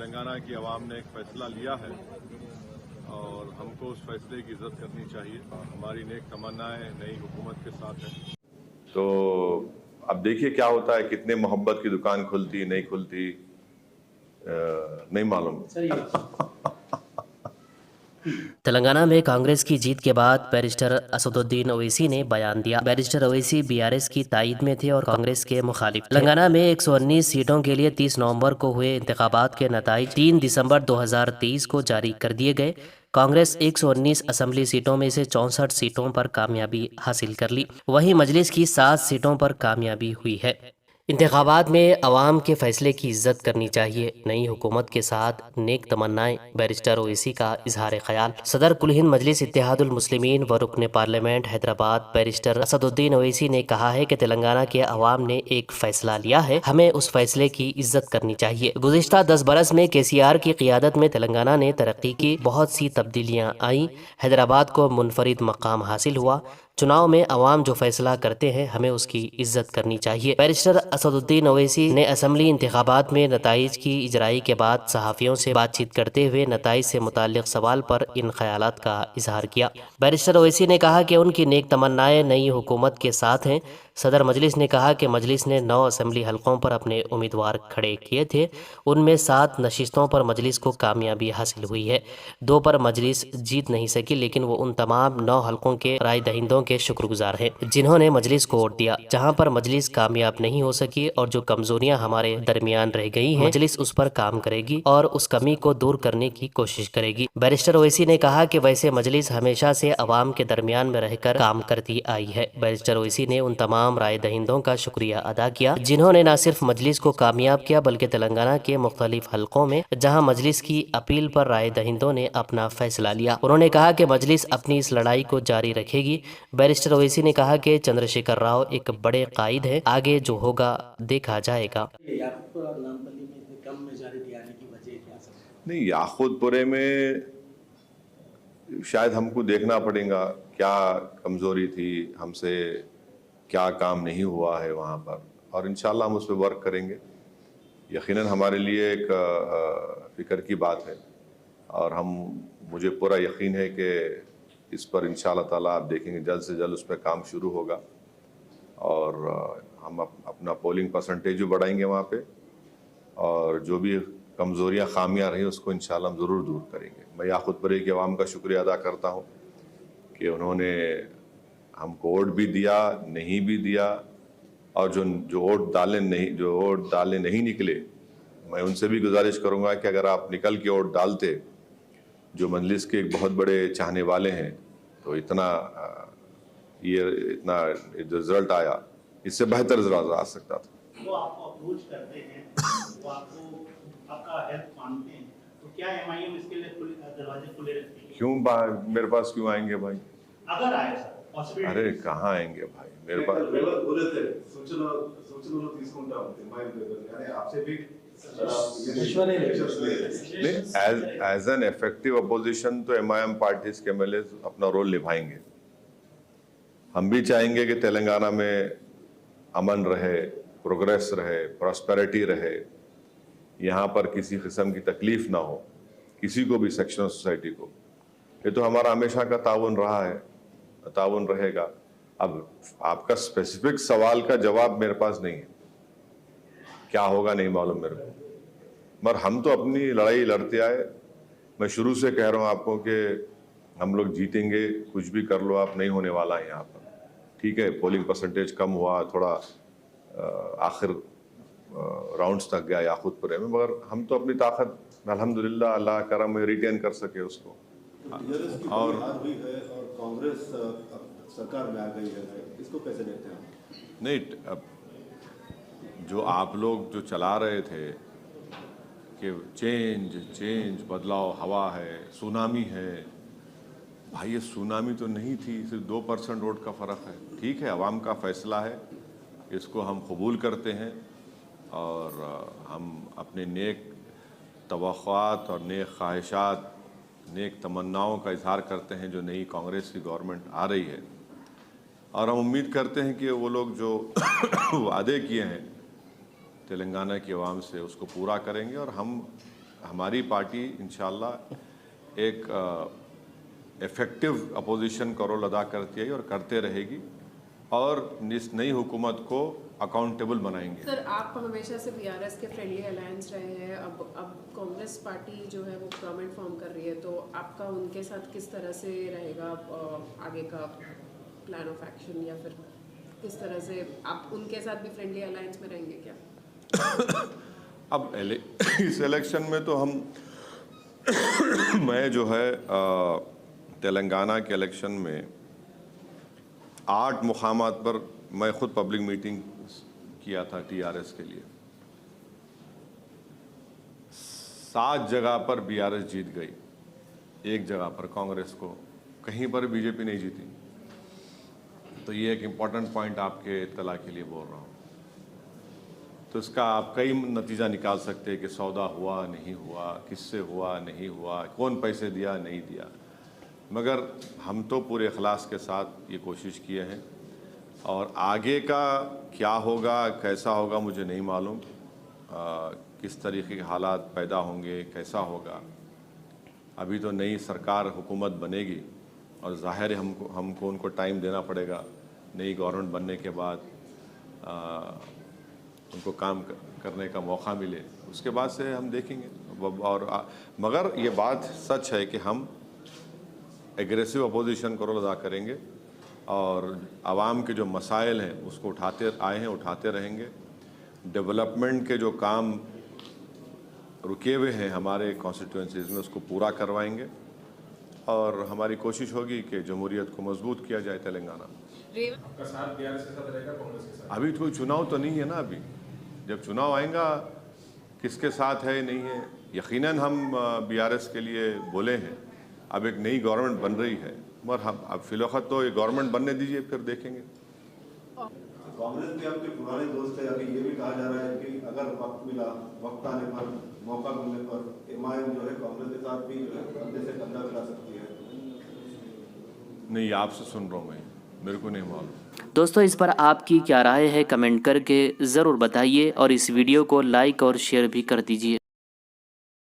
तेलंगाना की आवाम ने एक फैसला लिया है और हमको उस फैसले की इज्जत करनी चाहिए। हमारी नेक तमन्नाएं नई हुकूमत के साथ है। तो अब देखिए क्या होता है, कितने मोहब्बत की दुकान खुलती नहीं खुलती नहीं मालूम। तेलंगाना में कांग्रेस की जीत के बाद बैरिस्टर असदुद्दीन ओवैसी ने बयान दिया। बैरिस्टर ओवैसी बीआरएस की तायद में थे और कांग्रेस के मुखालिफ थे। तेलंगाना में 119 सीटों के लिए 30 नवंबर को हुए इंतखाबात के नताइज 3 दिसंबर 2023 को जारी कर दिए गए। कांग्रेस 119 असेंबली सीटों में से 64 सीटों पर कामयाबी हासिल कर ली। वहीं मजलिस की 7 सीटों पर कामयाबी हुई है। इंतखाबात में अवाम के फैसले की इज्जत करनी चाहिए। नई हुकूमत के साथ नेक तमन्नाएं, बैरिस्टर ओवैसी का इजहार ख्याल। सदर कुल हिंद मजलिस इत्तेहादुल मुस्लिमीन व रुकन पार्लियामेंट हैदराबाद बैरिस्टर असदुद्दीन ओवैसी ने कहा है कि तेलंगाना के अवाम ने एक फैसला लिया है, हमें उस फैसले की इज्जत करनी चाहिए। गुज़िश्ता 10 बरस में केसीआर की क़ियादत में तेलंगाना ने तरक्की की, बहुत सी तब्दीलियाँ आईं, हैदराबाद को मुनफरिद मकाम हासिल हुआ। चुनाव में अवाम जो फैसला करते हैं हमें उसकी इज्जत करनी चाहिए। बैरिस्टर असदुद्दीन ओवैसी ने असम्बली इंतखाबात में नताइज की इजराई के बाद सहाफ़ियों से बातचीत करते हुए नताइज से मुताल्लिक़ सवाल पर इन ख्यालात का इजहार किया। बैरिस्टर ओवैसी ने कहा कि उनकी नेक तमन्नाएं नई हुकूमत के साथ हैं। सदर मजलिस ने कहा कि मजलिस ने 9 असम्बली हलकों पर अपने उम्मीदवार खड़े किए थे, उनमें 7 नशिस्तों पर मजलिस को कामयाबी हासिल हुई है। 2 पर मजलिस जीत नहीं सकी, लेकिन वो उन तमाम 9 हलकों के राय दहिंदों के शुक्रगुजार हैं जिन्होंने मजलिस को वोट दिया। जहां पर मजलिस कामयाब नहीं हो सकी और जो कमजोरियां हमारे दरमियान रह गई हैं, मजलिस उस पर काम करेगी और उस कमी को दूर करने की कोशिश करेगी। बैरिस्टर ओवैसी ने कहा कि वैसे मजलिस हमेशा से अवाम के दरमियान में रहकर काम करती आई है। बैरिस्टर ओवैसी ने उन तमाम राय दहिंदों का शुक्रिया अदा किया जिन्होंने न सिर्फ मजलिस को कामयाब किया बल्कि तेलंगाना के मुख्तलिफ हलकों में जहाँ मजलिस की अपील पर राय दहिंदों ने अपना फैसला लिया। उन्होंने कहा कि मजलिस अपनी इस लड़ाई को जारी रखेगी। बैरिस्टर ओवैसी ने कहा कि चंद्रशेखर राव एक बड़े कायद हैं, आगे जो होगा देखा जाएगा। नहीं, याकूतपुरे में शायद हमको देखना पड़ेगा क्या कमज़ोरी थी, हमसे क्या काम नहीं हुआ है वहाँ पर, और इंशाल्लाह हम उस पर वर्क करेंगे। यकीनन हमारे लिए एक फ़िक्र की बात है और मुझे पूरा यकीन है कि इस पर इंशाल्लाह ताला आप देखेंगे जल्द से जल्द उस पर काम शुरू होगा और हम अपना पोलिंग परसेंटेज भी बढ़ाएंगे वहाँ पे और जो भी कमज़ोरियाँ खामियाँ रही उसको इंशाल्लाह हम ज़रूर दूर करेंगे। मैं याकूतपुरे की आवाम का शुक्रिया अदा करता हूँ कि उन्होंने हमको वोट भी दिया, नहीं भी दिया, और जो वोट डाले नहीं निकले, मैं उनसे भी गुजारिश करूँगा कि अगर आप निकल के वोट डालते, जो मजलिस के एक बहुत बड़े चाहने वाले हैं, तो इतना रिजल्ट आया, इससे बेहतर रिजल्ट आ सकता था। वो आपको अप्रोच करते हैं, वो आपका हेल्प मांगते हैं, तो क्या एमआईएम इसके लिए दरवाजे खुले रखती है? क्यों मेरे पास क्यों आएंगे भाई? अगर आए सर, पॉसिबिलिटी। अरे कहाँ आएंगे भाई मेरे पास? बोले थे सूचना తీసుకుంటా ఉంటాం आपसे भी एज एन इफेक्टिव अपोजिशन तो एमआईएम पार्टीज के एमएलए अपना रोल निभाएंगे। हम भी चाहेंगे कि तेलंगाना में अमन रहे, प्रोग्रेस रहे, प्रॉस्पेरिटी रहे, यहाँ पर किसी किस्म की तकलीफ ना हो किसी को भी, सेक्शन ऑफ सोसाइटी को। ये तो हमारा हमेशा का ताउन रहा है, ताउन रहेगा। अब आपका स्पेसिफिक सवाल का जवाब मेरे पास नहीं है, क्या होगा नहीं मालूम मेरे को, मगर हम तो अपनी लड़ाई लड़ते आए। मैं शुरू से कह रहा हूँ आपको कि हम लोग जीतेंगे, कुछ भी कर लो आप, नहीं होने वाला है यहाँ पर। ठीक है, पोलिंग परसेंटेज कम हुआ थोड़ा, आखिर राउंड्स तक गया याकूतपुरे में, मगर हम तो अपनी ताकत अल्हम्दुलिल्लाह अल्लाह करम में रिटेन कर सके उसको। और कांग्रेस सरकार में आ गई है, इसको कैसे देखते हैं? नहीं, अब जो आप लोग जो चला रहे थे कि चेंज बदलाव, हवा है, सुनामी है, भाई ये सुनामी तो नहीं थी, सिर्फ 2% वोट का फ़र्क है। ठीक है, अवाम का फ़ैसला है, इसको हम कबूल करते हैं और हम अपने नेक तवक्कुआत और नेक ख्वाहिशात, नेक तमन्नाओं का इजहार करते हैं जो नई कांग्रेस की गवर्नमेंट आ रही है, और हम उम्मीद करते हैं कि वो लोग जो वादे किए हैं तेलंगाना की आवाम से उसको पूरा करेंगे और हम हमारी पार्टी इंशाल्लाह एक इफ़ेक्टिव अपोजिशन का रोल अदा करती है और करते रहेगी और इस नई हुकूमत को अकाउंटेबल बनाएंगे। सर, आप हमेशा से बीआरएस के फ्रेंडली अलायंस रहे हैं, अब कांग्रेस पार्टी जो है वो गवर्नमेंट फॉर्म कर रही है, तो आपका उनके साथ किस तरह से रहेगा आगे का प्लान ऑफ एक्शन, या फिर किस तरह से आप उनके साथ भी फ्रेंडली अलायंस में रहेंगे क्या? अब इस इलेक्शन में तो हम मैं जो है तेलंगाना के इलेक्शन में 8 मुकामात पर मैं खुद पब्लिक मीटिंग किया था टीआरएस के लिए। 7 जगह पर बीआरएस जीत गई, 1 जगह पर कांग्रेस को, कहीं पर बीजेपी नहीं जीती। तो ये एक इम्पॉर्टेंट पॉइंट आपके इत्तला के लिए बोल रहा हूँ। तो इसका आप कई नतीजा निकाल सकते हैं कि सौदा हुआ नहीं हुआ, किससे हुआ नहीं हुआ, कौन पैसे दिया नहीं दिया, मगर हम तो पूरे इखलास के साथ ये कोशिश किए हैं। और आगे का क्या होगा कैसा होगा मुझे नहीं मालूम, किस तरीके के हालात पैदा होंगे, कैसा होगा। अभी तो नई सरकार हुकूमत बनेगी और ज़ाहिर है हमको उनको टाइम देना पड़ेगा। नई गवर्नमेंट बनने के बाद उनको काम करने का मौका मिले, उसके बाद से हम देखेंगे। और मगर ये बात सच है कि हम एग्रेसिव अपोजिशन को रोल अदा करेंगे और आवाम के जो मसाइल हैं उसको उठाते आए हैं, उठाते रहेंगे। डेवलपमेंट के जो काम रुके हुए हैं हमारे कॉन्स्टिट्यूंसीज में उसको पूरा करवाएंगे और हमारी कोशिश होगी कि जमहूरियत को मजबूत किया जाए तेलंगाना में। आपका साथ बीआरएस के साथ रहेगा, कांग्रेस के साथ? अभी कोई चुनाव तो नहीं है ना। अभी जब चुनाव आएगा किसके साथ है नहीं है, यकीनन हम बीआरएस के लिए बोले हैं। अब एक नई गवर्नमेंट बन रही है, मगर हम अब फिलौखत तो ये गवर्नमेंट बनने दीजिए, फिर देखेंगे। कांग्रेस के आपके पुराने दोस्त है, अभी ये भी कहा जा रहा है कि अगर वक्त मिला, वक्त आने पर, मौका मिलने पर एमआईएम जो है कांग्रेस के साथ भी जो है कंधे से कंधा मिला सकती है। नहीं, आपसे सुन रहा हूँ मैं, मेरे को नहीं मालूम। दोस्तों, इस पर आपकी क्या राय है कमेंट करके ज़रूर बताइए और इस वीडियो को लाइक और शेयर भी कर दीजिए।